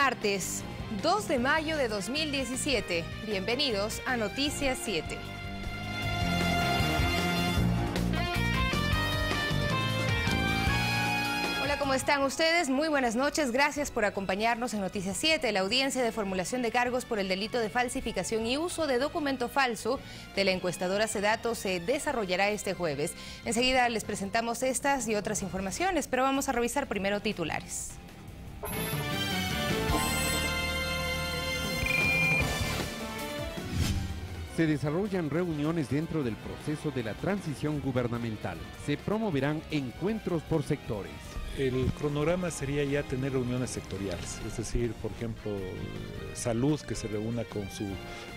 Martes 2 de mayo de 2017. Bienvenidos a Noticias 7. ¿Cómo están ustedes? Muy buenas noches. Gracias por acompañarnos en Noticias 7. La audiencia de formulación de cargos por el delito de falsificación y uso de documento falso de la encuestadora Sedato se desarrollará este jueves. Enseguida les presentamos estas y otras informaciones, pero vamos a revisar primero titulares. Se desarrollan reuniones dentro del proceso de la transición gubernamental. Se promoverán encuentros por sectores. El cronograma sería ya tener reuniones sectoriales, es decir, por ejemplo, salud que se reúna con su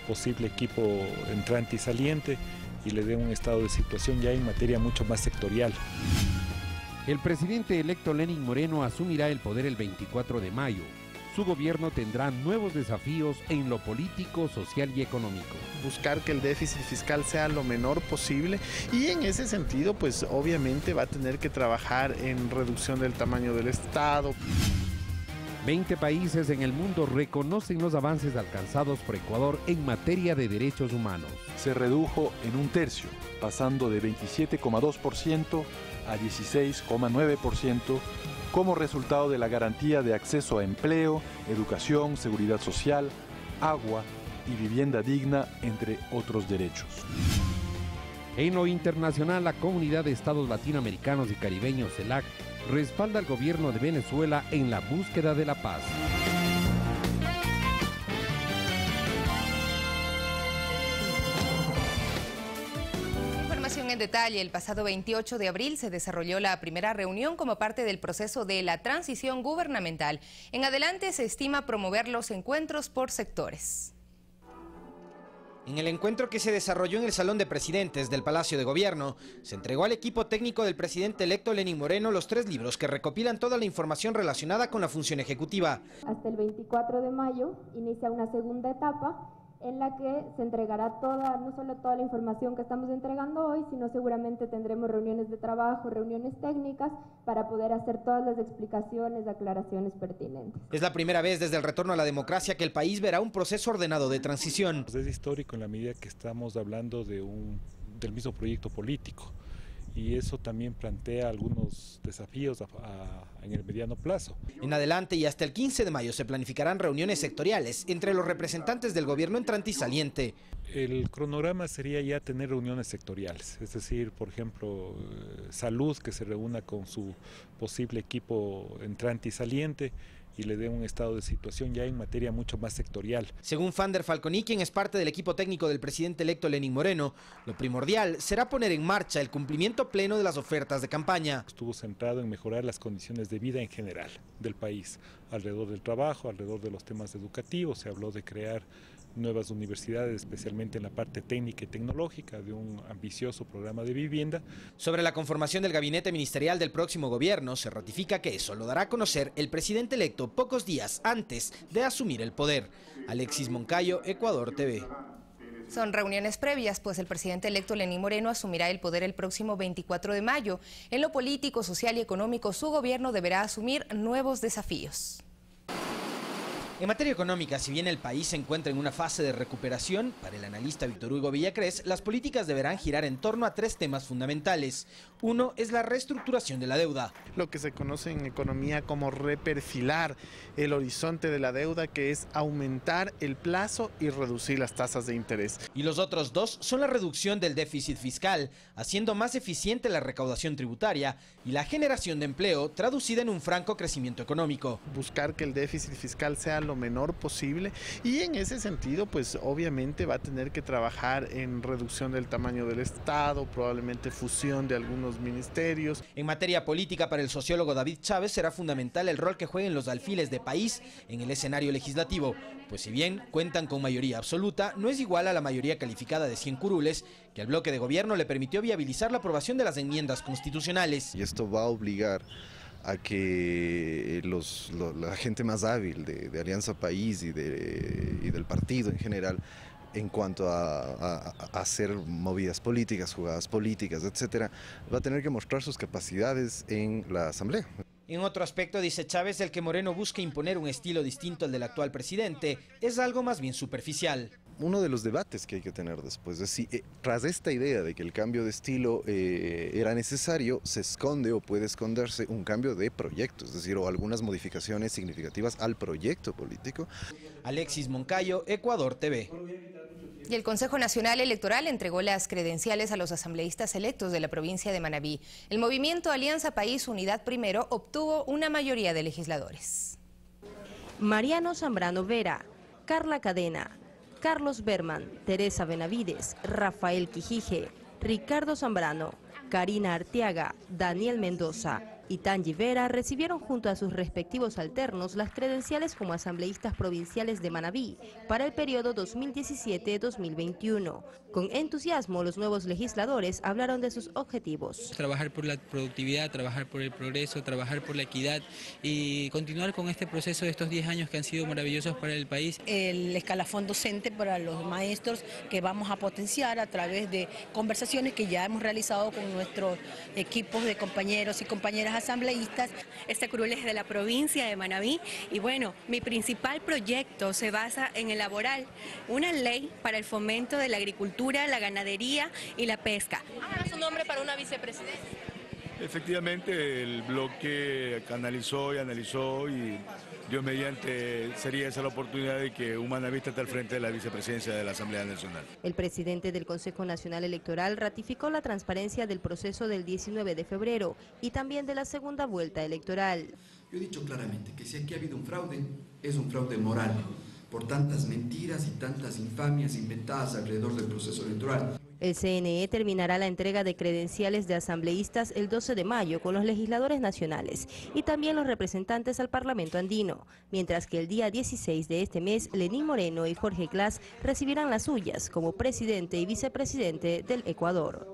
posible equipo entrante y saliente y le dé un estado de situación ya en materia mucho más sectorial. El presidente electo Lenín Moreno asumirá el poder el 24 de mayo. Su gobierno tendrá nuevos desafíos en lo político, social y económico. Buscar que el déficit fiscal sea lo menor posible y en ese sentido, pues obviamente va a tener que trabajar en reducción del tamaño del Estado. 20 países en el mundo reconocen los avances alcanzados por Ecuador en materia de derechos humanos. Se redujo en un tercio, pasando de 27,2% a 16,9%, como resultado de la garantía de acceso a empleo, educación, seguridad social, agua y vivienda digna, entre otros derechos. En lo internacional, la Comunidad de Estados Latinoamericanos y Caribeños, CELAC, respalda al gobierno de Venezuela en la búsqueda de la paz. En detalle, el pasado 28 de abril se desarrolló la primera reunión como parte del proceso de la transición gubernamental. En adelante se estima promover los encuentros por sectores. En el encuentro que se desarrolló en el Salón de Presidentes del Palacio de Gobierno, se entregó al equipo técnico del presidente electo Lenín Moreno los 3 libros que recopilan toda la información relacionada con la función ejecutiva. Hasta el 24 de mayo inicia una segunda etapa en la que se entregará no solo toda la información que estamos entregando hoy, sino seguramente tendremos reuniones de trabajo, reuniones técnicas, para poder hacer todas las explicaciones, aclaraciones pertinentes. Es la primera vez desde el retorno a la democracia que el país verá un proceso ordenado de transición. Es histórico en la medida que estamos hablando del mismo proyecto político. Y eso también plantea algunos desafíos en el mediano plazo. En adelante y hasta el 15 de mayo se planificarán reuniones sectoriales entre los representantes del gobierno entrante y saliente. El cronograma sería ya tener reuniones sectoriales, es decir, por ejemplo, salud que se reúna con su posible equipo entrante y saliente y le dé un estado de situación ya en materia mucho más sectorial. Según Fander Falconi, quien es parte del equipo técnico del presidente electo Lenín Moreno, lo primordial será poner en marcha el cumplimiento pleno de las ofertas de campaña. Estuvo centrado en mejorar las condiciones de vida en general del país, alrededor del trabajo, alrededor de los temas educativos. Se habló de crear nuevas universidades, especialmente en la parte técnica y tecnológica, de un ambicioso programa de vivienda. Sobre la conformación del gabinete ministerial del próximo gobierno, se ratifica que eso lo dará a conocer el presidente electo pocos días antes de asumir el poder. Alexis Moncayo, Ecuador TV. Son reuniones previas, pues el presidente electo Lenín Moreno asumirá el poder el próximo 24 de mayo. En lo político, social y económico, su gobierno deberá asumir nuevos desafíos. En materia económica, si bien el país se encuentra en una fase de recuperación, para el analista Víctor Hugo Villacrés, las políticas deberán girar en torno a 3 temas fundamentales. Uno es la reestructuración de la deuda. Lo que se conoce en economía como reperfilar el horizonte de la deuda, que es aumentar el plazo y reducir las tasas de interés. Y los otros 2 son la reducción del déficit fiscal, haciendo más eficiente la recaudación tributaria y la generación de empleo, traducida en un franco crecimiento económico. Buscar que el déficit fiscal sea lo menor posible y en ese sentido, pues obviamente va a tener que trabajar en reducción del tamaño del Estado, probablemente fusión de algunos ministerios. En materia política, para el sociólogo David Chávez será fundamental el rol que jueguen los alfiles de país en el escenario legislativo, pues si bien cuentan con mayoría absoluta, no es igual a la mayoría calificada de 100 curules que al bloque de gobierno le permitió viabilizar la aprobación de las enmiendas constitucionales. Y esto va a obligar a que la gente más hábil de Alianza País y del partido en general, en cuanto a hacer movidas políticas, jugadas políticas, etcétera, va a tener que mostrar sus capacidades en la Asamblea. En otro aspecto, dice Chávez, el que Moreno busque imponer un estilo distinto al del actual presidente es algo más bien superficial. Uno de los debates que hay que tener después es si tras esta idea de que el cambio de estilo era necesario, se esconde o puede esconderse un cambio de proyecto, es decir, o algunas modificaciones significativas al proyecto político. Alexis Moncayo, Ecuador TV. Y el Consejo Nacional Electoral entregó las credenciales a los asambleístas electos de la provincia de Manabí. El movimiento Alianza País Unidad Primero obtuvo una mayoría de legisladores. Mariano Zambrano Vera, Carla Cadena, Carlos Berman, Teresa Benavides, Rafael Quijije, Ricardo Zambrano, Karina Arteaga, Daniel Mendoza y Tangi Vera recibieron junto a sus respectivos alternos las credenciales como asambleístas provinciales de Manabí para el periodo 2017-2021. Con entusiasmo, los nuevos legisladores hablaron de sus objetivos. Trabajar por la productividad, trabajar por el progreso, trabajar por la equidad y continuar con este proceso de estos 10 años que han sido maravillosos para el país. El escalafón docente para los maestros que vamos a potenciar a través de conversaciones que ya hemos realizado con nuestros equipos de compañeros y compañeras asambleístas. Este curul es de la provincia de Manabí y bueno, mi principal proyecto se basa en elaborar una ley para el fomento de la agricultura, la ganadería y la pesca. ¿Ahora su nombre para una vicepresidencia? Efectivamente, el bloque analizó y Dios mediante sería esa la oportunidad de que un manabista esté al frente de la vicepresidencia de la Asamblea Nacional. El presidente del Consejo Nacional Electoral ratificó la transparencia del proceso del 19 de febrero y también de la segunda vuelta electoral. Yo he dicho claramente que si aquí ha habido un fraude, es un fraude moral, por tantas mentiras y tantas infamias inventadas alrededor del proceso electoral. El CNE terminará la entrega de credenciales de asambleístas el 12 de mayo con los legisladores nacionales y también los representantes al Parlamento andino, mientras que el día 16 de este mes, Lenín Moreno y Jorge Glass recibirán las suyas como presidente y vicepresidente del Ecuador.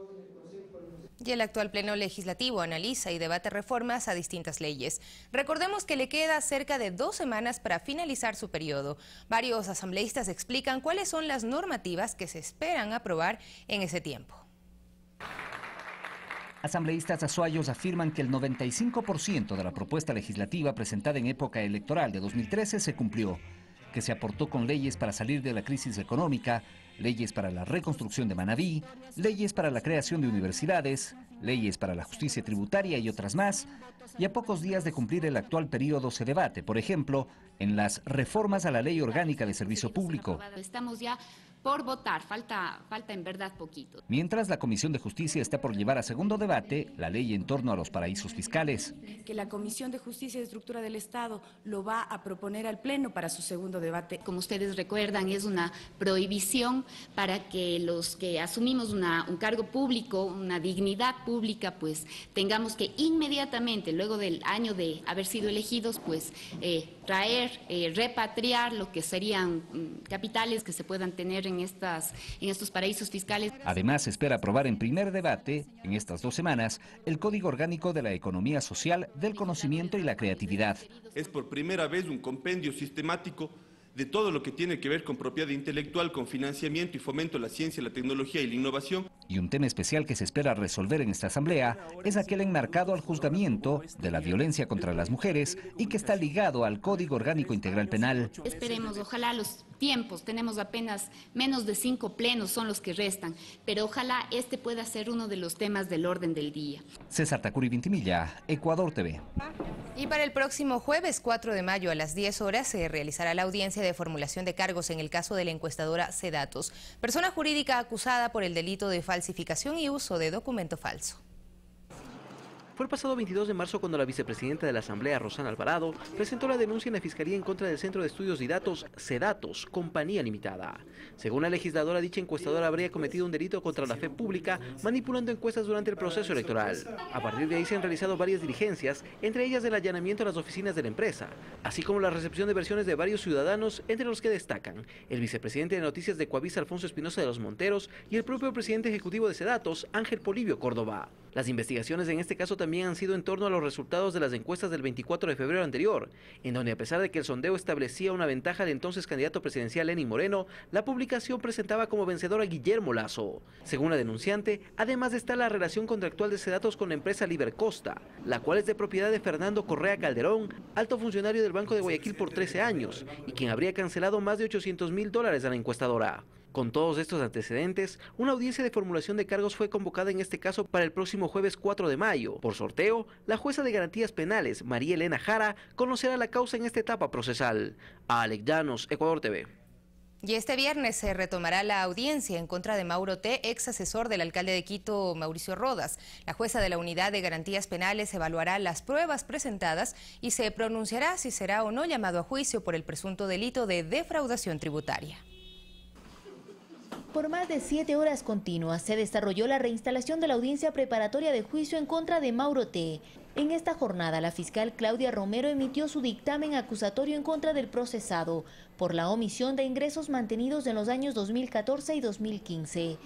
Y el actual Pleno Legislativo analiza y debate reformas a distintas leyes. Recordemos que le queda cerca de 2 semanas para finalizar su periodo. Varios asambleístas explican cuáles son las normativas que se esperan aprobar en ese tiempo. Asambleístas azuayos afirman que el 95% de la propuesta legislativa presentada en época electoral de 2013 se cumplió, que se aportó con leyes para salir de la crisis económica, leyes para la reconstrucción de Manabí, leyes para la creación de universidades, leyes para la justicia tributaria y otras más. Y a pocos días de cumplir el actual periodo se debate, por ejemplo, en las reformas a la Ley Orgánica de Servicio Público. Estamos ya por votar, falta en verdad poquito. Mientras la Comisión de Justicia está por llevar a segundo debate la ley en torno a los paraísos fiscales. Que la Comisión de Justicia y Estructura del Estado lo va a proponer al Pleno para su segundo debate. Como ustedes recuerdan, es una prohibición para que los que asumimos un cargo público, una dignidad pública, pues tengamos que inmediatamente, luego del año de haber sido elegidos, pues repatriar lo que serían capitales que se puedan tener en estos paraísos fiscales. Además, se espera aprobar en primer debate, en estas 2 semanas, el Código Orgánico de la Economía Social, del Conocimiento y la Creatividad. Es por primera vez un compendio sistemático de todo lo que tiene que ver con propiedad intelectual, con financiamiento y fomento de la ciencia, la tecnología y la innovación. Y un tema especial que se espera resolver en esta asamblea es aquel enmarcado al juzgamiento de la violencia contra las mujeres y que está ligado al Código Orgánico Integral Penal. Esperemos, ojalá los tiempos, tenemos apenas menos de 5 plenos, son los que restan, pero ojalá este pueda ser uno de los temas del orden del día. César Tacuri Vintimilla, Ecuador TV. Y para el próximo jueves 4 de mayo a las 10 horas se realizará la audiencia de formulación de cargos en el caso de la encuestadora Sedatos, persona jurídica acusada por el delito de falsificación y uso de documento falso. Fue el pasado 22 de marzo cuando la vicepresidenta de la Asamblea, Rosana Alvarado, presentó la denuncia en la Fiscalía en contra del Centro de Estudios y Datos Sedatos, Compañía Limitada. Según la legisladora, dicha encuestadora habría cometido un delito contra la fe pública manipulando encuestas durante el proceso electoral. A partir de ahí se han realizado varias diligencias, entre ellas el allanamiento a las oficinas de la empresa, así como la recepción de versiones de varios ciudadanos, entre los que destacan el vicepresidente de Noticias de Coavisa, Alfonso Espinosa de los Monteros, y el propio presidente ejecutivo de Sedatos, Ángel Polibio Córdoba. Las investigaciones en este caso también han sido en torno a los resultados de las encuestas del 24 de febrero anterior, en donde a pesar de que el sondeo establecía una ventaja del entonces candidato presidencial Lenín Moreno, la publicación presentaba como vencedor a Guillermo Lasso. Según la denunciante, además está la relación contractual de Sedatos con la empresa Libercosta, la cual es de propiedad de Fernando Correa Calderón, alto funcionario del Banco de Guayaquil por 13 años, y quien habría cancelado más de $800.000 a la encuestadora. Con todos estos antecedentes, una audiencia de formulación de cargos fue convocada en este caso para el próximo jueves 4 de mayo. Por sorteo, la jueza de garantías penales, María Elena Jara, conocerá la causa en esta etapa procesal. Alex Llanos, Ecuador TV. Y este viernes se retomará la audiencia en contra de Mauro T., ex asesor del alcalde de Quito, Mauricio Rodas. La jueza de la Unidad de Garantías Penales evaluará las pruebas presentadas y se pronunciará si será o no llamado a juicio por el presunto delito de defraudación tributaria. Por más de 7 horas continuas se desarrolló la reinstalación de la audiencia preparatoria de juicio en contra de Mauro T. En esta jornada, la fiscal Claudia Romero emitió su dictamen acusatorio en contra del procesado por la omisión de ingresos mantenidos en los años 2014 y 2015.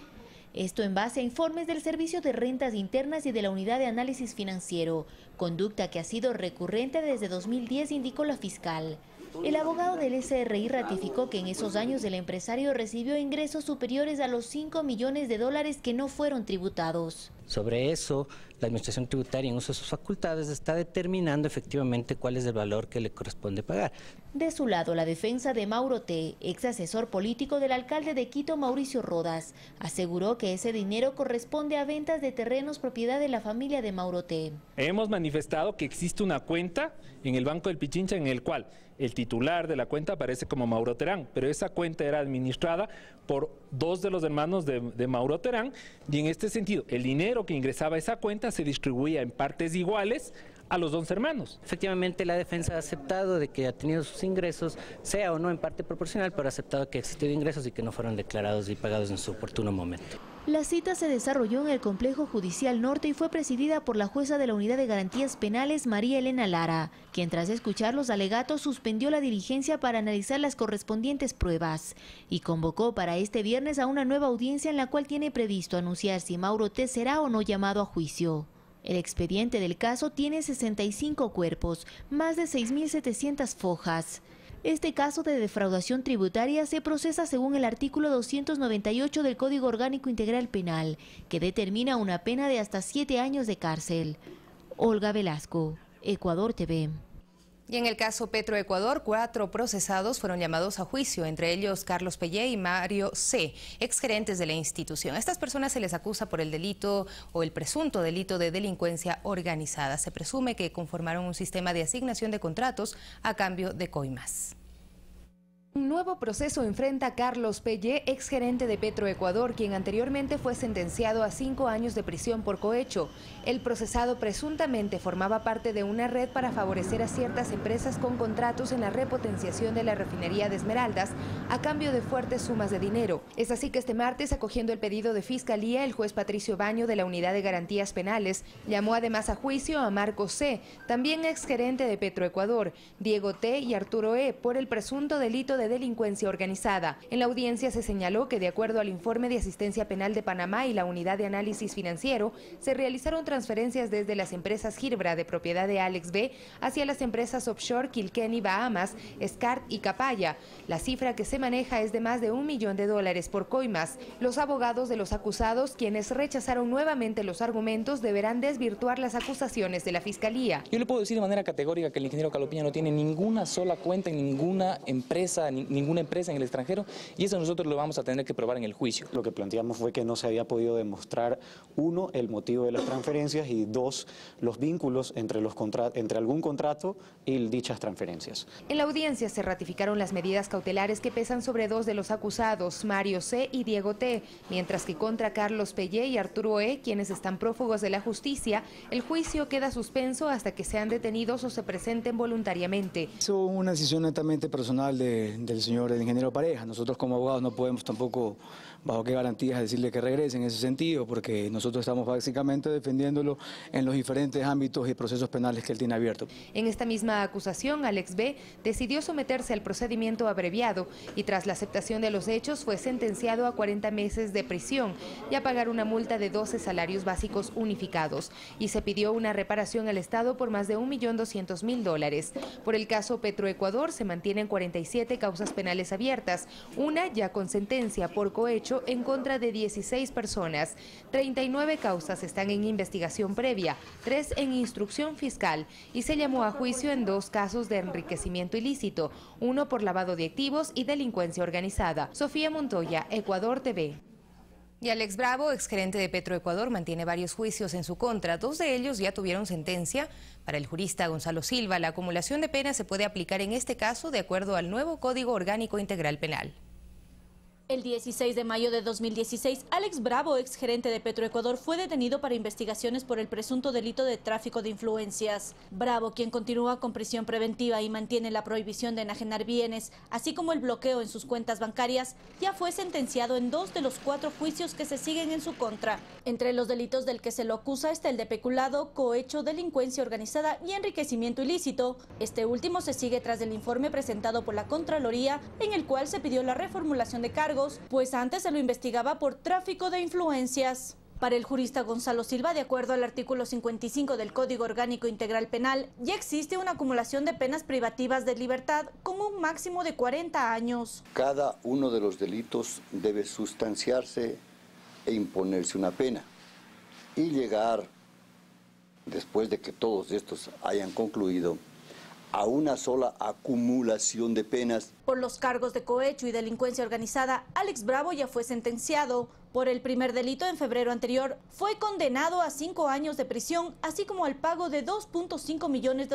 Esto en base a informes del Servicio de Rentas Internas y de la Unidad de Análisis Financiero, conducta que ha sido recurrente desde 2010, indicó la fiscal. El abogado del SRI ratificó que en esos años el empresario recibió ingresos superiores a los $5 millones que no fueron tributados. Sobre eso, la Administración Tributaria, en uso de sus facultades, está determinando efectivamente cuál es el valor que le corresponde pagar. De su lado, la defensa de Mauro T., ex asesor político del alcalde de Quito, Mauricio Rodas, aseguró que ese dinero corresponde a ventas de terrenos propiedad de la familia de Mauro T. Hemos manifestado que existe una cuenta en el Banco del Pichincha en el cual el titular de la cuenta aparece como Mauro Terán, pero esa cuenta era administrada por 2 de los hermanos de Mauro Terán, y en este sentido el dinero que ingresaba a esa cuenta se distribuía en partes iguales a los 2 hermanos. Efectivamente, la defensa ha aceptado de que ha tenido sus ingresos, sea o no en parte proporcional, pero ha aceptado que ha existido ingresos y que no fueron declarados y pagados en su oportuno momento. La cita se desarrolló en el Complejo Judicial Norte y fue presidida por la jueza de la Unidad de Garantías Penales, María Elena Lara, quien tras escuchar los alegatos suspendió la diligencia para analizar las correspondientes pruebas y convocó para este viernes a una nueva audiencia en la cual tiene previsto anunciar si Mauro T. será o no llamado a juicio. El expediente del caso tiene 65 cuerpos, más de 6.700 fojas. Este caso de defraudación tributaria se procesa según el artículo 298 del Código Orgánico Integral Penal, que determina una pena de hasta 7 años de cárcel. Olga Velasco, Ecuador TV. Y en el caso Petroecuador, 4 procesados fueron llamados a juicio, entre ellos Carlos Pellé y Mario C., exgerentes de la institución. A estas personas se les acusa por el delito o el presunto delito de delincuencia organizada. Se presume que conformaron un sistema de asignación de contratos a cambio de coimas. Un nuevo proceso enfrenta a Carlos Pellé, exgerente de Petroecuador, quien anteriormente fue sentenciado a 5 años de prisión por cohecho. El procesado presuntamente formaba parte de una red para favorecer a ciertas empresas con contratos en la repotenciación de la refinería de Esmeraldas a cambio de fuertes sumas de dinero. Es así que este martes, acogiendo el pedido de Fiscalía, el juez Patricio Baño de la Unidad de Garantías Penales llamó además a juicio a Marco C., también exgerente de Petroecuador, Diego T. y Arturo E. por el presunto delito de delincuencia organizada. En la audiencia se señaló que de acuerdo al informe de asistencia penal de Panamá y la Unidad de Análisis Financiero, se realizaron transferencias desde las empresas Girbra de propiedad de Alex B. hacia las empresas offshore Kilkenny Bahamas, SCART y Capaya. La cifra que se maneja es de más de $1 millón por coimas. Los abogados de los acusados, quienes rechazaron nuevamente los argumentos, deberán desvirtuar las acusaciones de la Fiscalía. Yo le puedo decir de manera categórica que el ingeniero Calopiña no tiene ninguna sola cuenta en ninguna empresa en el extranjero, y eso nosotros lo vamos a tener que probar en el juicio. Lo que planteamos fue que no se había podido demostrar, 1, el motivo de las transferencias, y 2, los vínculos entre algún contrato y dichas transferencias. En la audiencia se ratificaron las medidas cautelares que pesan sobre 2 de los acusados, Mario C. y Diego T., mientras que contra Carlos Pellé y Arturo E., quienes están prófugos de la justicia, el juicio queda suspenso hasta que sean detenidos o se presenten voluntariamente. Es una decisión netamente personal del del ingeniero Pareja. Nosotros como abogados no podemos tampoco, bajo qué garantías, decirle que regrese en ese sentido, porque nosotros estamos básicamente defendiéndolo en los diferentes ámbitos y procesos penales que él tiene abiertos. En esta misma acusación, Alex B. decidió someterse al procedimiento abreviado y tras la aceptación de los hechos fue sentenciado a 40 meses de prisión y a pagar una multa de 12 salarios básicos unificados, y se pidió una reparación al Estado por más de $1.200.000. Por el caso Petroecuador se mantienen 47 causas penales abiertas, una ya con sentencia por cohecho en contra de 16 personas. 39 causas están en investigación previa, 3 en instrucción fiscal, y se llamó a juicio en 2 casos de enriquecimiento ilícito, uno por lavado de activos y delincuencia organizada. Sofía Montoya, Ecuador TV. Y Alex Bravo, exgerente de Petroecuador, mantiene varios juicios en su contra. 2 de ellos ya tuvieron sentencia. Para el jurista Gonzalo Silva, la acumulación de penas se puede aplicar en este caso de acuerdo al nuevo Código Orgánico Integral Penal. El 16 de mayo de 2016, Alex Bravo, exgerente de Petroecuador, fue detenido para investigaciones por el presunto delito de tráfico de influencias. Bravo, quien continúa con prisión preventiva y mantiene la prohibición de enajenar bienes, así como el bloqueo en sus cuentas bancarias, ya fue sentenciado en 2 de los 4 juicios que se siguen en su contra. Entre los delitos del que se lo acusa está el de peculado, cohecho, delincuencia organizada y enriquecimiento ilícito. Este último se sigue tras el informe presentado por la Contraloría, en el cual se pidió la reformulación de cargos, pues antes se lo investigaba por tráfico de influencias. Para el jurista Gonzalo Silva, de acuerdo al artículo 55 del Código Orgánico Integral Penal, ya existe una acumulación de penas privativas de libertad con un máximo de 40 años. Cada uno de los delitos debe sustanciarse e imponerse una pena y llegar, después de que todos estos hayan concluido, a una sola acumulación de penas. Por los cargos de cohecho y delincuencia organizada, Alex Bravo ya fue sentenciado. Por el primer delito en febrero anterior, fue condenado a 5 años de prisión, así como al pago de $2.5 millones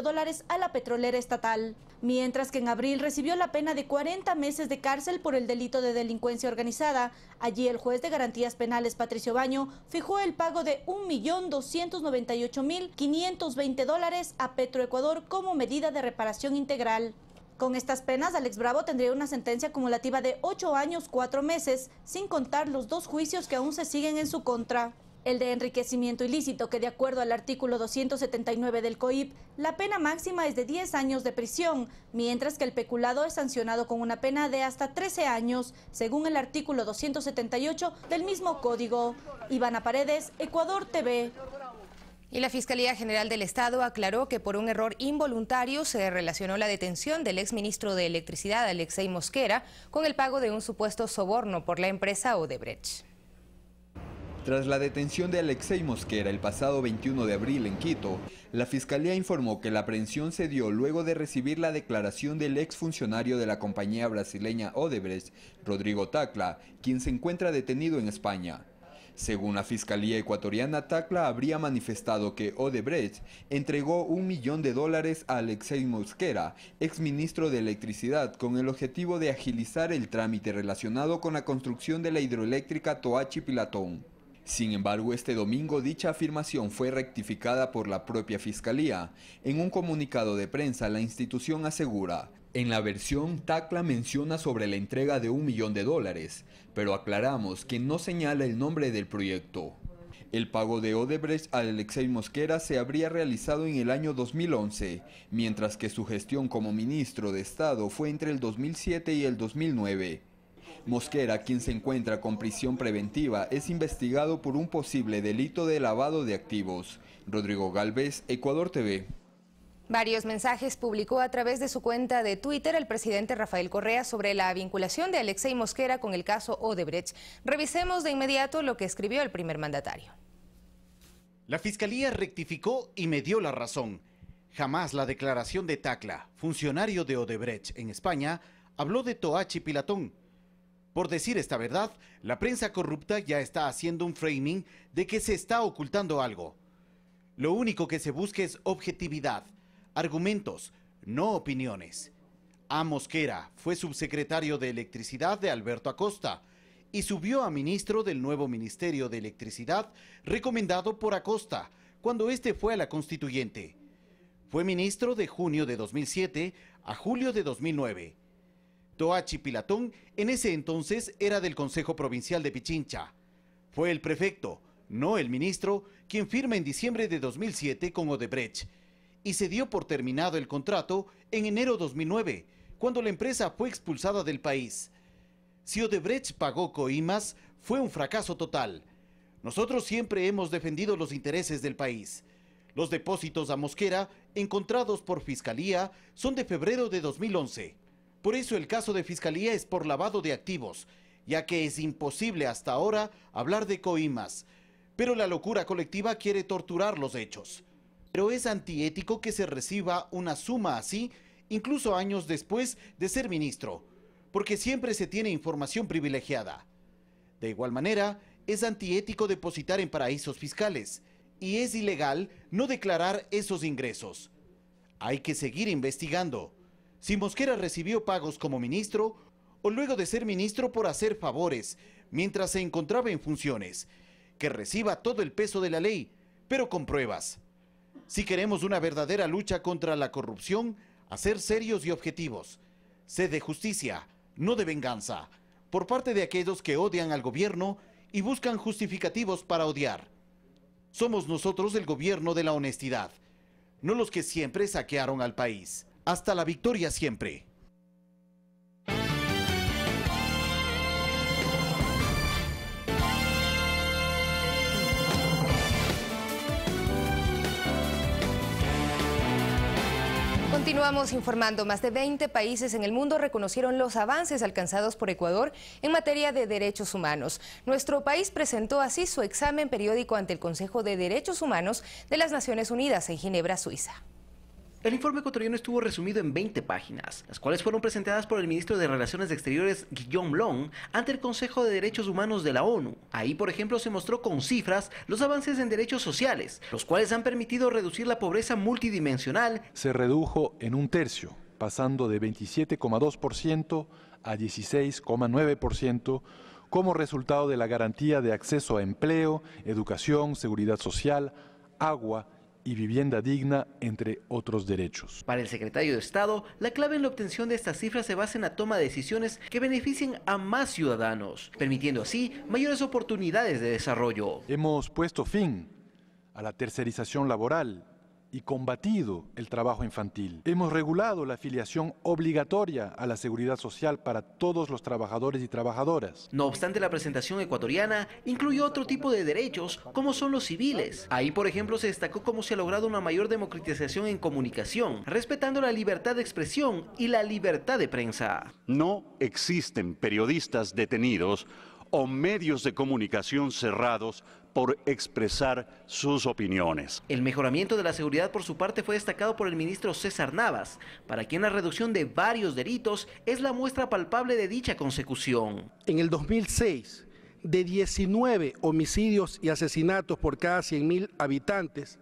a la petrolera estatal. Mientras que en abril recibió la pena de 40 meses de cárcel por el delito de delincuencia organizada. Allí el juez de garantías penales, Patricio Baño, fijó el pago de $1.298.520 a Petroecuador como medida de reparación integral. Con estas penas, Alex Bravo tendría una sentencia acumulativa de 8 años, 4 meses, sin contar los 2 juicios que aún se siguen en su contra. El de enriquecimiento ilícito, que de acuerdo al artículo 279 del COIP, la pena máxima es de 10 años de prisión, mientras que el peculado es sancionado con una pena de hasta 13 años, según el artículo 278 del mismo código. Ivana Paredes, Ecuador TV. Y la Fiscalía General del Estado aclaró que por un error involuntario se relacionó la detención del exministro de Electricidad, Alexei Mosquera, con el pago de un supuesto soborno por la empresa Odebrecht. Tras la detención de Alexei Mosquera el pasado 21 de abril en Quito, la Fiscalía informó que la aprehensión se dio luego de recibir la declaración del exfuncionario de la compañía brasileña Odebrecht, Rodrigo Tacla, quien se encuentra detenido en España. Según la Fiscalía ecuatoriana, Tacla habría manifestado que Odebrecht entregó $1 millón a Alexei Mosquera, exministro de Electricidad, con el objetivo de agilizar el trámite relacionado con la construcción de la hidroeléctrica Toachi-Pilatón. Sin embargo, este domingo dicha afirmación fue rectificada por la propia Fiscalía. En un comunicado de prensa, la institución asegura: en la versión, Tacla menciona sobre la entrega de $1 millón, pero aclaramos que no señala el nombre del proyecto. El pago de Odebrecht a Alexei Mosquera se habría realizado en el año 2011, mientras que su gestión como ministro de Estado fue entre el 2007 y el 2009. Mosquera, quien se encuentra con prisión preventiva, es investigado por un posible delito de lavado de activos. Rodrigo Galvez, Ecuador TV. Varios mensajes publicó a través de su cuenta de Twitter el presidente Rafael Correa sobre la vinculación de Alexei Mosquera con el caso Odebrecht. Revisemos de inmediato lo que escribió el primer mandatario. La Fiscalía rectificó y me dio la razón. Jamás la declaración de Tacla, funcionario de Odebrecht en España, habló de Toachi-Pilatón. Por decir esta verdad, la prensa corrupta ya está haciendo un framing de que se está ocultando algo. Lo único que se busca es objetividad, argumentos, no opiniones. A. Mosquera fue subsecretario de Electricidad de Alberto Acosta y subió a ministro del nuevo Ministerio de Electricidad recomendado por Acosta cuando este fue a la Constituyente. Fue ministro de junio de 2007 a julio de 2009. Toachi Pilatón en ese entonces era del Consejo Provincial de Pichincha. Fue el prefecto, no el ministro, quien firma en diciembre de 2007 con Odebrecht y se dio por terminado el contrato en enero de 2009, cuando la empresa fue expulsada del país. Si Odebrecht pagó coimas, fue un fracaso total. Nosotros siempre hemos defendido los intereses del país. Los depósitos a Mosquera, encontrados por Fiscalía, son de febrero de 2011. Por eso el caso de Fiscalía es por lavado de activos, ya que es imposible hasta ahora hablar de coimas. Pero la locura colectiva quiere torturar los hechos. Pero es antiético que se reciba una suma así, incluso años después de ser ministro, porque siempre se tiene información privilegiada. De igual manera, es antiético depositar en paraísos fiscales y es ilegal no declarar esos ingresos. Hay que seguir investigando si Mosquera recibió pagos como ministro o luego de ser ministro por hacer favores mientras se encontraba en funciones, que reciba todo el peso de la ley, pero con pruebas. Si queremos una verdadera lucha contra la corrupción, a ser serios y objetivos. Sed de justicia, no de venganza, por parte de aquellos que odian al gobierno y buscan justificativos para odiar. Somos nosotros el gobierno de la honestidad, no los que siempre saquearon al país. Hasta la victoria siempre. Continuamos informando. Más de 20 países en el mundo reconocieron los avances alcanzados por Ecuador en materia de derechos humanos. Nuestro país presentó así su examen periódico ante el Consejo de Derechos Humanos de las Naciones Unidas en Ginebra, Suiza. El informe ecuatoriano estuvo resumido en 20 páginas, las cuales fueron presentadas por el ministro de Relaciones Exteriores, Guillaume Long, ante el Consejo de Derechos Humanos de la ONU. Ahí, por ejemplo, se mostró con cifras los avances en derechos sociales, los cuales han permitido reducir la pobreza multidimensional. Se redujo en un tercio, pasando de 27,2% a 16,9%, como resultado de la garantía de acceso a empleo, educación, seguridad social, agua y vivienda digna, entre otros derechos. Para el secretario de Estado, la clave en la obtención de estas cifras se basa en la toma de decisiones que beneficien a más ciudadanos, permitiendo así mayores oportunidades de desarrollo. Hemos puesto fin a la tercerización laboral y combatido el trabajo infantil. Hemos regulado la afiliación obligatoria a la seguridad social para todos los trabajadores y trabajadoras. No obstante, la presentación ecuatoriana incluyó otro tipo de derechos, como son los civiles. Ahí, por ejemplo, se destacó cómo se ha logrado una mayor democratización en comunicación, respetando la libertad de expresión y la libertad de prensa. No existen periodistas detenidos o medios de comunicación cerrados por expresar sus opiniones. El mejoramiento de la seguridad, por su parte, fue destacado por el ministro César Navas, para quien la reducción de varios delitos es la muestra palpable de dicha consecución. En el 2006, de 19 homicidios y asesinatos por cada 100.000 habitantes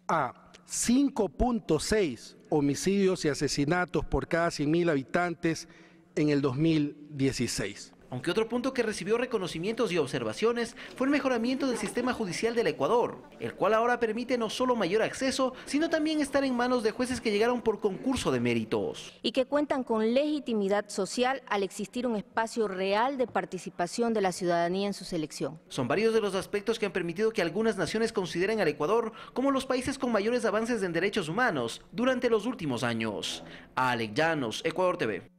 a 5.6 homicidios y asesinatos por cada 100.000 habitantes en el 2016. Aunque otro punto que recibió reconocimientos y observaciones fue el mejoramiento del sistema judicial del Ecuador, el cual ahora permite no solo mayor acceso, sino también estar en manos de jueces que llegaron por concurso de méritos. Y que cuentan con legitimidad social al existir un espacio real de participación de la ciudadanía en su selección. Son varios de los aspectos que han permitido que algunas naciones consideren al Ecuador como los países con mayores avances en derechos humanos durante los últimos años. Alex Llanos, Ecuador TV.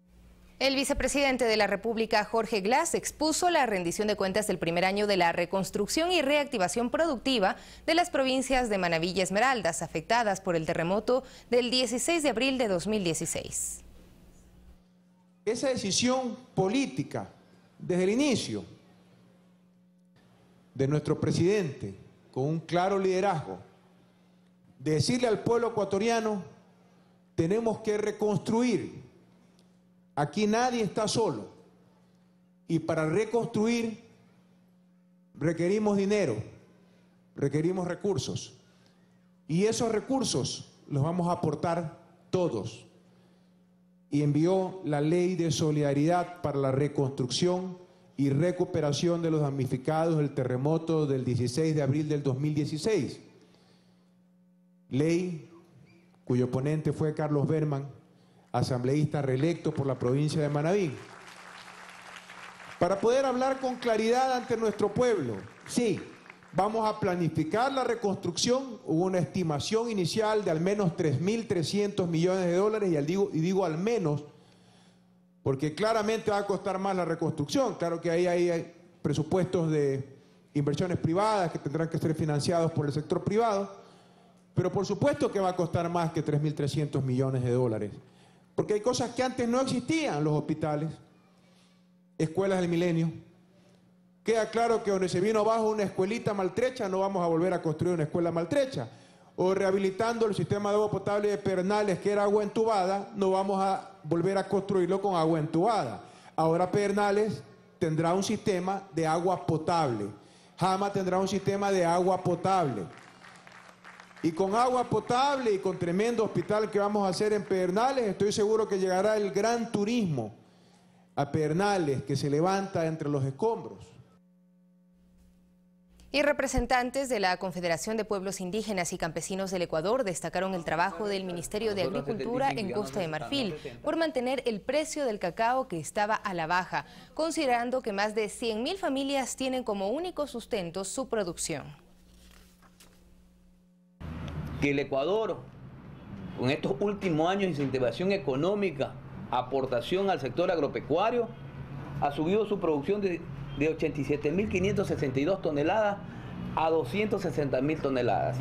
El vicepresidente de la República, Jorge Glass, expuso la rendición de cuentas del primer año de la reconstrucción y reactivación productiva de las provincias de Manabí y Esmeraldas, afectadas por el terremoto del 16 de abril de 2016. Esa decisión política, desde el inicio, de nuestro presidente, con un claro liderazgo, de decirle al pueblo ecuatoriano, tenemos que reconstruir. Aquí nadie está solo y para reconstruir requerimos dinero, requerimos recursos y esos recursos los vamos a aportar todos. Y envió la Ley de Solidaridad para la reconstrucción y recuperación de los damnificados del terremoto del 16 de abril del 2016. Ley cuyo ponente fue Carlos Berman, asambleísta reelecto por la provincia de Manabí, para poder hablar con claridad ante nuestro pueblo. Sí, vamos a planificar la reconstrucción. Hubo una estimación inicial de al menos 3.300 millones de dólares, y digo al menos, porque claramente va a costar más la reconstrucción. Claro que ahí hay presupuestos de inversiones privadas que tendrán que ser financiados por el sector privado, pero por supuesto que va a costar más que 3.300 millones de dólares, porque hay cosas que antes no existían: los hospitales, escuelas del milenio. Queda claro que donde se vino abajo una escuelita maltrecha, no vamos a volver a construir una escuela maltrecha. O rehabilitando el sistema de agua potable de Pedernales, que era agua entubada, no vamos a volver a construirlo con agua entubada. Ahora Pedernales tendrá un sistema de agua potable. Jama tendrá un sistema de agua potable. Y con agua potable y con tremendo hospital que vamos a hacer en Pedernales, estoy seguro que llegará el gran turismo a Pedernales, que se levanta entre los escombros. Y representantes de la Confederación de Pueblos Indígenas y Campesinos del Ecuador destacaron el trabajo del Ministerio de Agricultura en Costa de Marfil por mantener el precio del cacao, que estaba a la baja, considerando que más de 100.000 familias tienen como único sustento su producción. Que el Ecuador, con estos últimos años de incentivación económica, aportación al sector agropecuario, ha subido su producción de 87.562 toneladas a 260.000 toneladas.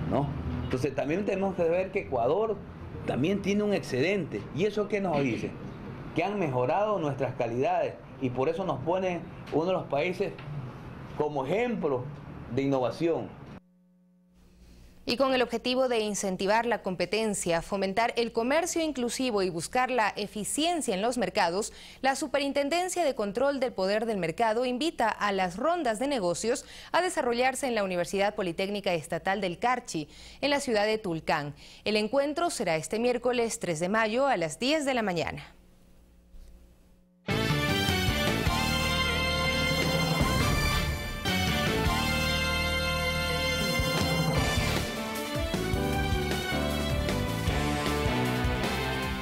¿No? Entonces también tenemos que ver que Ecuador también tiene un excedente. ¿Y eso qué nos dice? Que han mejorado nuestras calidades, y por eso nos pone uno de los países como ejemplo de innovación. Y con el objetivo de incentivar la competencia, fomentar el comercio inclusivo y buscar la eficiencia en los mercados, la Superintendencia de Control del Poder del Mercado invita a las rondas de negocios a desarrollarse en la Universidad Politécnica Estatal del Carchi, en la ciudad de Tulcán. El encuentro será este miércoles 3 de mayo a las 10 de la mañana.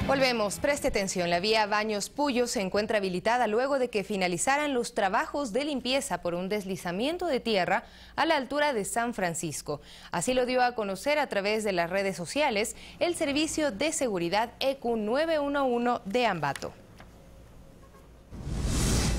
Volvemos, preste atención. La vía Baños Puyo se encuentra habilitada luego de que finalizaran los trabajos de limpieza por un deslizamiento de tierra a la altura de San Francisco. Así lo dio a conocer a través de las redes sociales el Servicio de Seguridad EQ 911 de Ambato.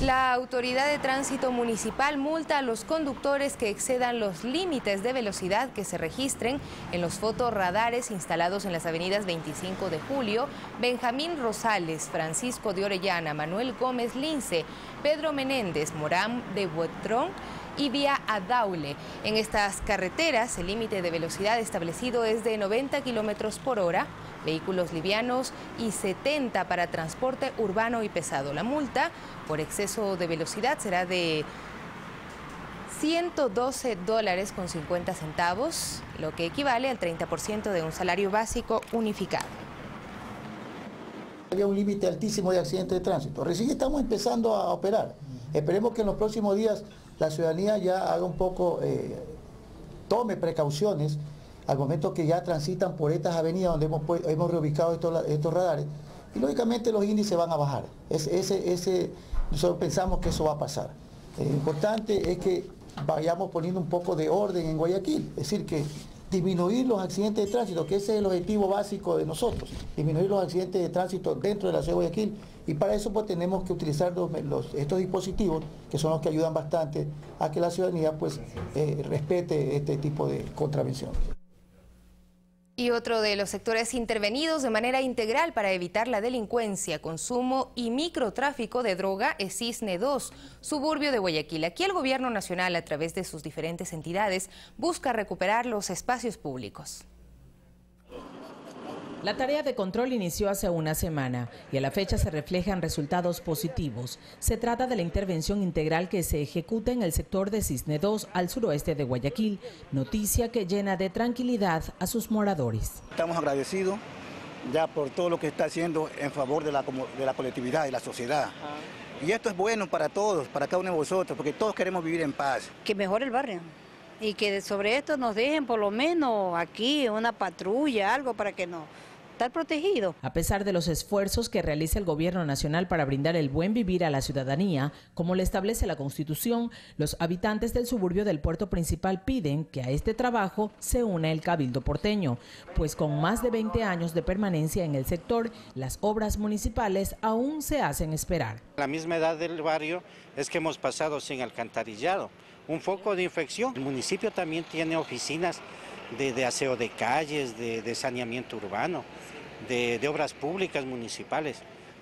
La Autoridad de Tránsito Municipal multa a los conductores que excedan los límites de velocidad que se registren en los fotorradares instalados en las avenidas 25 de Julio, Benjamín Rosales, Francisco de Orellana, Manuel Gómez Lince, Pedro Menéndez, Morán de Buetrón y vía Adaule. En estas carreteras el límite de velocidad establecido es de 90 kilómetros por hora, vehículos livianos, y 70 para transporte urbano y pesado. La multa por exceso de velocidad será de $112.50, lo que equivale al 30% de un salario básico unificado. Había un límite altísimo de accidentes de tránsito. Recién estamos empezando a operar. Esperemos que en los próximos días la ciudadanía ya haga un poco, tome precauciones al momento que ya transitan por estas avenidas donde hemos reubicado estos radares, y lógicamente los índices van a bajar. Nosotros pensamos que eso va a pasar. Lo importante es que vayamos poniendo un poco de orden en Guayaquil, es decir, que disminuir los accidentes de tránsito, que ese es el objetivo básico de nosotros, disminuir los accidentes de tránsito dentro de la ciudad de Guayaquil, y para eso pues tenemos que utilizar estos dispositivos, que son los que ayudan bastante a que la ciudadanía pues respete este tipo de contravenciones. Y otro de los sectores intervenidos de manera integral para evitar la delincuencia, consumo y microtráfico de droga es Cisne 2, suburbio de Guayaquil. Aquí el gobierno nacional, a través de sus diferentes entidades, busca recuperar los espacios públicos. La tarea de control inició hace una semana y a la fecha se reflejan resultados positivos. Se trata de la intervención integral que se ejecuta en el sector de Cisne 2 al suroeste de Guayaquil, noticia que llena de tranquilidad a sus moradores. Estamos agradecidos ya por todo lo que está haciendo en favor de la colectividad y la sociedad. Y esto es bueno para todos, para cada uno de vosotros, porque todos queremos vivir en paz. Que mejore el barrio y que sobre esto nos dejen por lo menos aquí una patrulla, algo para que nos estar protegido. A pesar de los esfuerzos que realiza el gobierno nacional para brindar el buen vivir a la ciudadanía, como le establece la Constitución, los habitantes del suburbio del puerto principal piden que a este trabajo se una el Cabildo porteño, pues con más de 20 años de permanencia en el sector, las obras municipales aún se hacen esperar. La misma edad del barrio es que hemos pasado sin alcantarillado, un foco de infección. El municipio también tiene oficinas de aseo de calles, de saneamiento urbano, de obras públicas municipales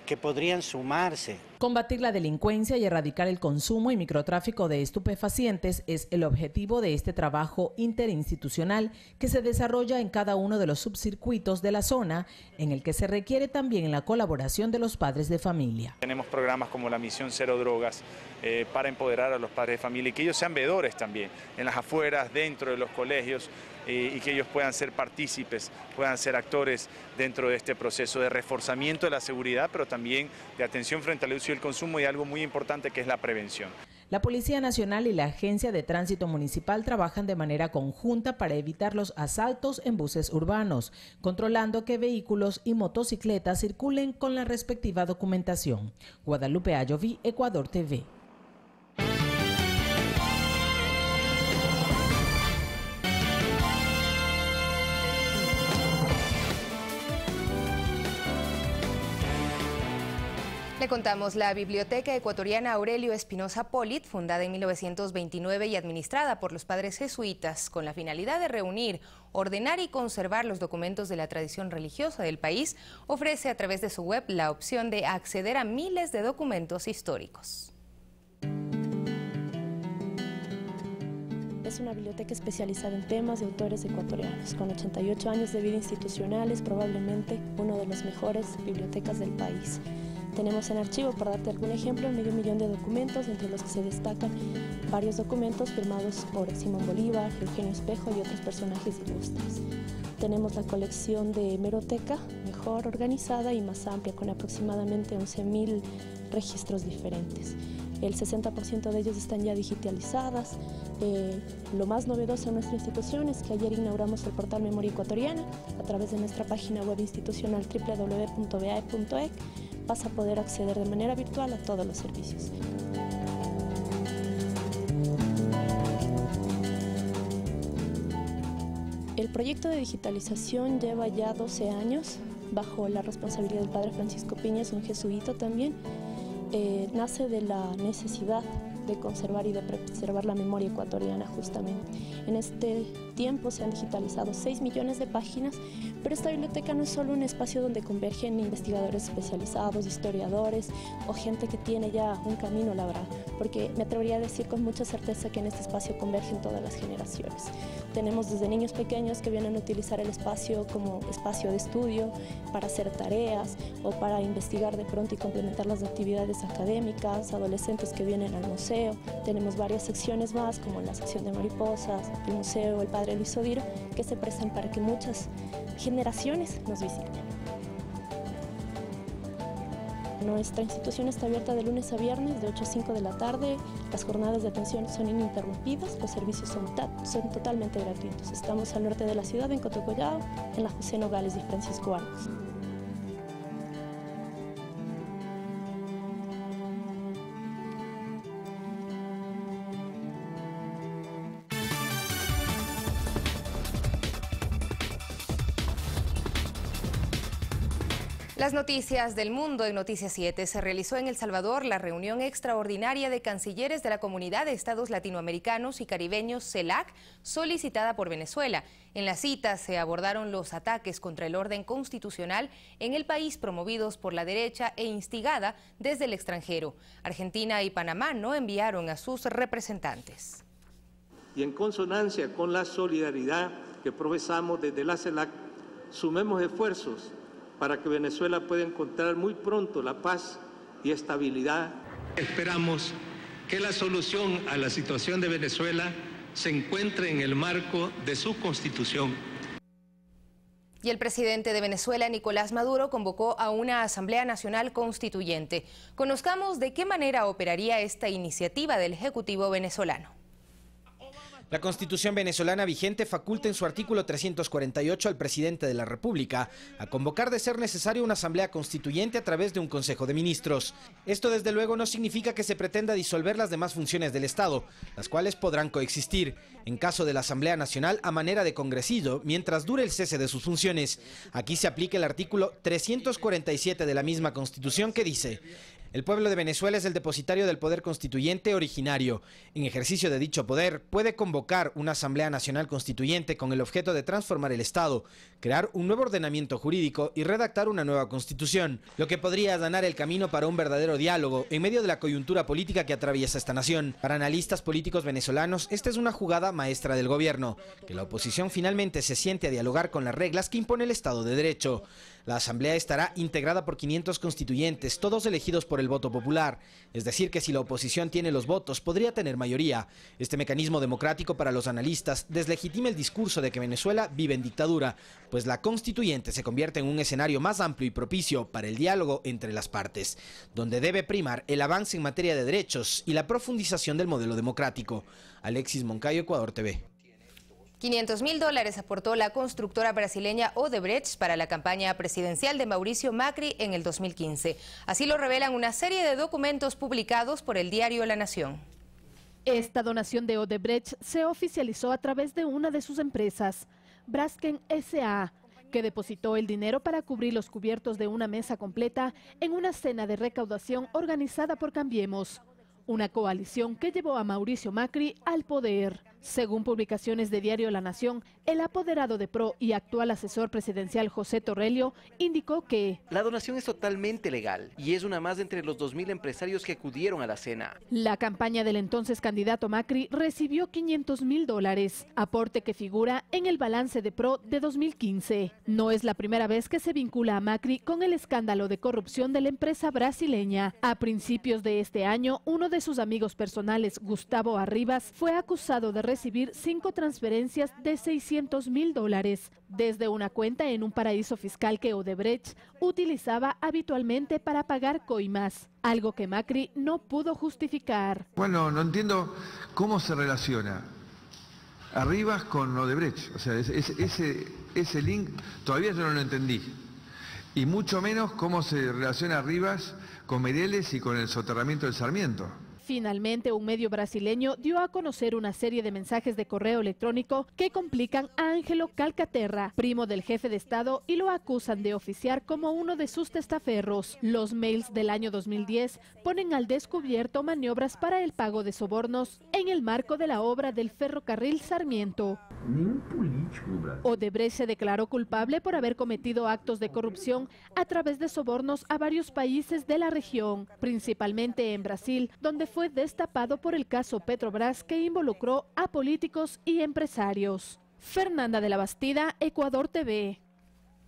que podrían sumarse. Combatir la delincuencia y erradicar el consumo y microtráfico de estupefacientes es el objetivo de este trabajo interinstitucional que se desarrolla en cada uno de los subcircuitos de la zona, en el que se requiere también la colaboración de los padres de familia. Tenemos programas como la Misión Cero Drogas para empoderar a los padres de familia y que ellos sean veedores también, en las afueras, dentro de los colegios, y que ellos puedan ser partícipes, puedan ser actores dentro de este proceso de reforzamiento de la seguridad, pero también de atención frente al uso y el consumo, y algo muy importante que es la prevención. La Policía Nacional y la Agencia de Tránsito Municipal trabajan de manera conjunta para evitar los asaltos en buses urbanos, controlando que vehículos y motocicletas circulen con la respectiva documentación. Guadalupe Ayoví, Ecuador TV. Le contamos, la Biblioteca Ecuatoriana Aurelio Espinosa Polit, fundada en 1929 y administrada por los padres jesuitas con la finalidad de reunir, ordenar y conservar los documentos de la tradición religiosa del país, ofrece a través de su web la opción de acceder a miles de documentos históricos. Es una biblioteca especializada en temas de autores ecuatorianos. Con 88 años de vida institucional, es probablemente una de las mejores bibliotecas del país. Tenemos en archivo, por darte algún ejemplo, 500.000 de documentos, entre los que se destacan varios documentos firmados por Simón Bolívar, Eugenio Espejo y otros personajes ilustres. Tenemos la colección de hemeroteca, mejor organizada y más amplia, con aproximadamente 11.000 registros diferentes. El 60% de ellos están ya digitalizadas. Lo más novedoso en nuestra institución es que ayer inauguramos el portal Memoria Ecuatoriana. A través de nuestra página web institucional www.bae.ec vas a poder acceder de manera virtual a todos los servicios. El proyecto de digitalización lleva ya 12 años bajo la responsabilidad del padre Francisco Piñas, un jesuita también. Nace de la necesidad de conservar y de preservar la memoria ecuatoriana justamente. En este tiempo se han digitalizado 6 millones de páginas, pero esta biblioteca no es solo un espacio donde convergen investigadores especializados, historiadores o gente que tiene ya un camino labrado, porque me atrevería a decir con mucha certeza que en este espacio convergen todas las generaciones. Tenemos desde niños pequeños que vienen a utilizar el espacio como espacio de estudio para hacer tareas o para investigar de pronto y complementar las actividades académicas, adolescentes que vienen al museo. Tenemos varias secciones más, como la sección de mariposas, el museo, el padre Luis Odiro, que se prestan para que muchas generaciones nos visiten. Nuestra institución está abierta de lunes a viernes de 8 a 5 de la tarde. Las jornadas de atención son ininterrumpidas, los servicios son totalmente gratuitos. Estamos al norte de la ciudad, en Cotocollao, en la José Nogales y Francisco Arcos. Las noticias del mundo en Noticias 7. Se realizó en El Salvador la reunión extraordinaria de cancilleres de la Comunidad de Estados Latinoamericanos y Caribeños, CELAC, solicitada por Venezuela. En la cita se abordaron los ataques contra el orden constitucional en el país promovidos por la derecha e instigada desde el extranjero. Argentina y Panamá no enviaron a sus representantes. Y en consonancia con la solidaridad que profesamos desde la CELAC, sumemos esfuerzos para que Venezuela pueda encontrar muy pronto la paz y estabilidad. Esperamos que la solución a la situación de Venezuela se encuentre en el marco de su Constitución. Y el presidente de Venezuela, Nicolás Maduro, convocó a una Asamblea Nacional Constituyente. Conozcamos de qué manera operaría esta iniciativa del Ejecutivo venezolano. La Constitución venezolana vigente faculta en su artículo 348 al presidente de la República a convocar de ser necesario una asamblea constituyente a través de un Consejo de Ministros. Esto desde luego no significa que se pretenda disolver las demás funciones del Estado, las cuales podrán coexistir, en caso de la Asamblea Nacional a manera de congresillo, mientras dure el cese de sus funciones. Aquí se aplica el artículo 347 de la misma Constitución que dice: el pueblo de Venezuela es el depositario del poder constituyente originario. En ejercicio de dicho poder, puede convocar una Asamblea Nacional Constituyente con el objeto de transformar el Estado, crear un nuevo ordenamiento jurídico y redactar una nueva Constitución, lo que podría allanar el camino para un verdadero diálogo en medio de la coyuntura política que atraviesa esta nación. Para analistas políticos venezolanos, esta es una jugada maestra del gobierno, que la oposición finalmente se siente a dialogar con las reglas que impone el Estado de Derecho. La Asamblea estará integrada por 500 constituyentes, todos elegidos por el voto popular. Es decir, que si la oposición tiene los votos, podría tener mayoría. Este mecanismo democrático, para los analistas, deslegitima el discurso de que Venezuela vive en dictadura, pues la constituyente se convierte en un escenario más amplio y propicio para el diálogo entre las partes, donde debe primar el avance en materia de derechos y la profundización del modelo democrático. Alexis Moncayo, Ecuador TV. $500.000 aportó la constructora brasileña Odebrecht para la campaña presidencial de Mauricio Macri en el 2015. Así lo revelan una serie de documentos publicados por el diario La Nación. Esta donación de Odebrecht se oficializó a través de una de sus empresas, Braskem S.A., que depositó el dinero para cubrir los cubiertos de una mesa completa en una cena de recaudación organizada por Cambiemos, una coalición que llevó a Mauricio Macri al poder. Según publicaciones de diario La Nación, el apoderado de PRO y actual asesor presidencial José Torrelio indicó que la donación es totalmente legal y es una más entre los 2.000 empresarios que acudieron a la cena. La campaña del entonces candidato Macri recibió $500.000, aporte que figura en el balance de PRO de 2015. No es la primera vez que se vincula a Macri con el escándalo de corrupción de la empresa brasileña. A principios de este año, uno de sus amigos personales, Gustavo Arribas, fue acusado de recibir 5 transferencias de $600.000 desde una cuenta en un paraíso fiscal que Odebrecht utilizaba habitualmente para pagar coimas, algo que Macri no pudo justificar. Bueno, no entiendo cómo se relaciona Arribas con Odebrecht, o sea, ese link todavía yo no lo entendí, y mucho menos cómo se relaciona Arribas con Meireles y con el soterramiento del Sarmiento. Finalmente, un medio brasileño dio a conocer una serie de mensajes de correo electrónico que complican a Ángelo Calcaterra, primo del jefe de Estado, y lo acusan de oficiar como uno de sus testaferros. Los mails del año 2010 ponen al descubierto maniobras para el pago de sobornos en el marco de la obra del ferrocarril Sarmiento. Odebrecht se declaró culpable por haber cometido actos de corrupción a través de sobornos a varios países de la región, principalmente en Brasil, donde fue destapado por el caso Petrobras, que involucró a políticos y empresarios. Fernanda de la Bastida, Ecuador TV.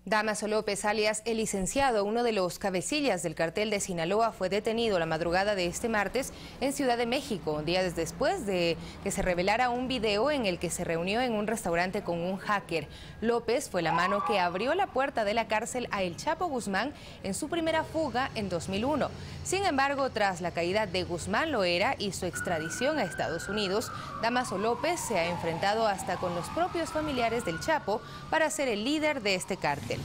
Damaso López, alias El Licenciado, uno de los cabecillas del cartel de Sinaloa, fue detenido la madrugada de este martes en Ciudad de México, días después de que se revelara un video en el que se reunió en un restaurante con un hacker. López fue la mano que abrió la puerta de la cárcel a El Chapo Guzmán en su primera fuga en 2001. Sin embargo, tras la caída de Guzmán Loera y su extradición a Estados Unidos, Damaso López se ha enfrentado hasta con los propios familiares del Chapo para ser el líder de este cártel.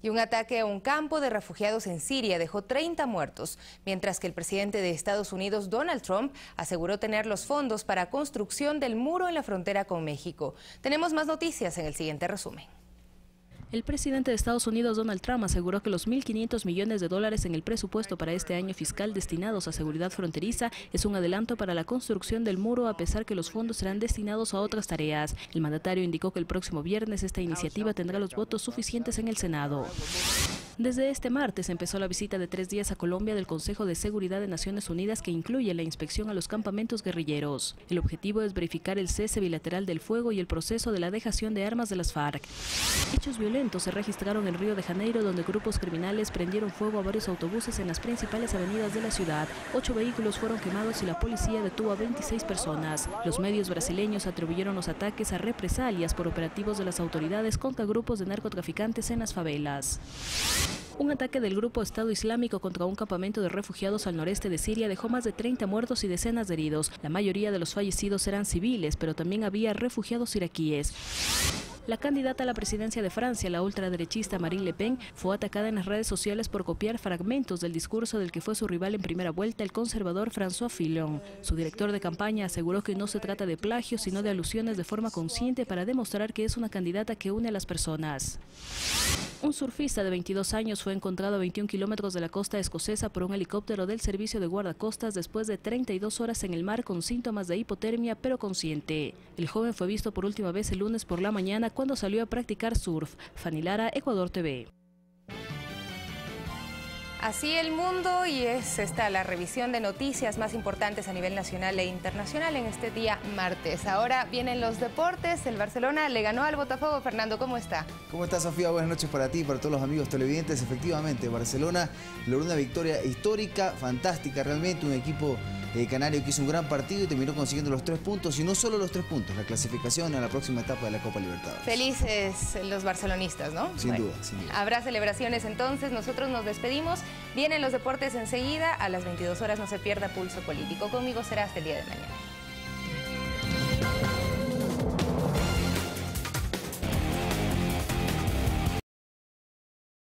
Y un ataque a un campo de refugiados en Siria dejó 30 muertos, mientras que el presidente de Estados Unidos, Donald Trump, aseguró tener los fondos para construcción del muro en la frontera con México. Tenemos más noticias en el siguiente resumen. El presidente de Estados Unidos, Donald Trump, aseguró que los $1.500 millones en el presupuesto para este año fiscal destinados a seguridad fronteriza es un adelanto para la construcción del muro, a pesar que los fondos serán destinados a otras tareas. El mandatario indicó que el próximo viernes esta iniciativa tendrá los votos suficientes en el Senado. Desde este martes empezó la visita de 3 días a Colombia del Consejo de Seguridad de Naciones Unidas, que incluye la inspección a los campamentos guerrilleros. El objetivo es verificar el cese bilateral del fuego y el proceso de la dejación de armas de las FARC. Hechos violentos se registraron en Río de Janeiro, donde grupos criminales prendieron fuego a varios autobuses en las principales avenidas de la ciudad. 8 vehículos fueron quemados y la policía detuvo a 26 personas. Los medios brasileños atribuyeron los ataques a represalias por operativos de las autoridades contra grupos de narcotraficantes en las favelas. Un ataque del grupo Estado Islámico contra un campamento de refugiados al noreste de Siria dejó más de 30 muertos y decenas de heridos. La mayoría de los fallecidos eran civiles, pero también había refugiados iraquíes. La candidata a la presidencia de Francia, la ultraderechista Marine Le Pen, fue atacada en las redes sociales por copiar fragmentos del discurso del que fue su rival en primera vuelta, el conservador François Fillon. Su director de campaña aseguró que no se trata de plagio, sino de alusiones de forma consciente para demostrar que es una candidata que une a las personas. Un surfista de 22 años fue encontrado a 21 kilómetros de la costa escocesa por un helicóptero del servicio de guardacostas después de 32 horas en el mar con síntomas de hipotermia, pero consciente. El joven fue visto por última vez el lunes por la mañana cuando salió a practicar surf. Fanny Lara, Ecuador TV. Así el mundo, y es esta la revisión de noticias más importantes a nivel nacional e internacional en este día martes. Ahora vienen los deportes. El Barcelona le ganó al Botafogo. Fernando, ¿cómo está? ¿Cómo está, Sofía? Buenas noches para ti y para todos los amigos televidentes. Efectivamente, Barcelona logró una victoria histórica, fantástica realmente. Un equipo canario que hizo un gran partido y terminó consiguiendo los 3 puntos, y no solo los 3 puntos, la clasificación a la próxima etapa de la Copa Libertadores. Felices los barcelonistas, ¿no? Sin duda, sin duda. Habrá celebraciones entonces, nosotros nos despedimos. Vienen los deportes enseguida, a las 22 horas no se pierda Pulso Político. Conmigo será hasta el día de mañana.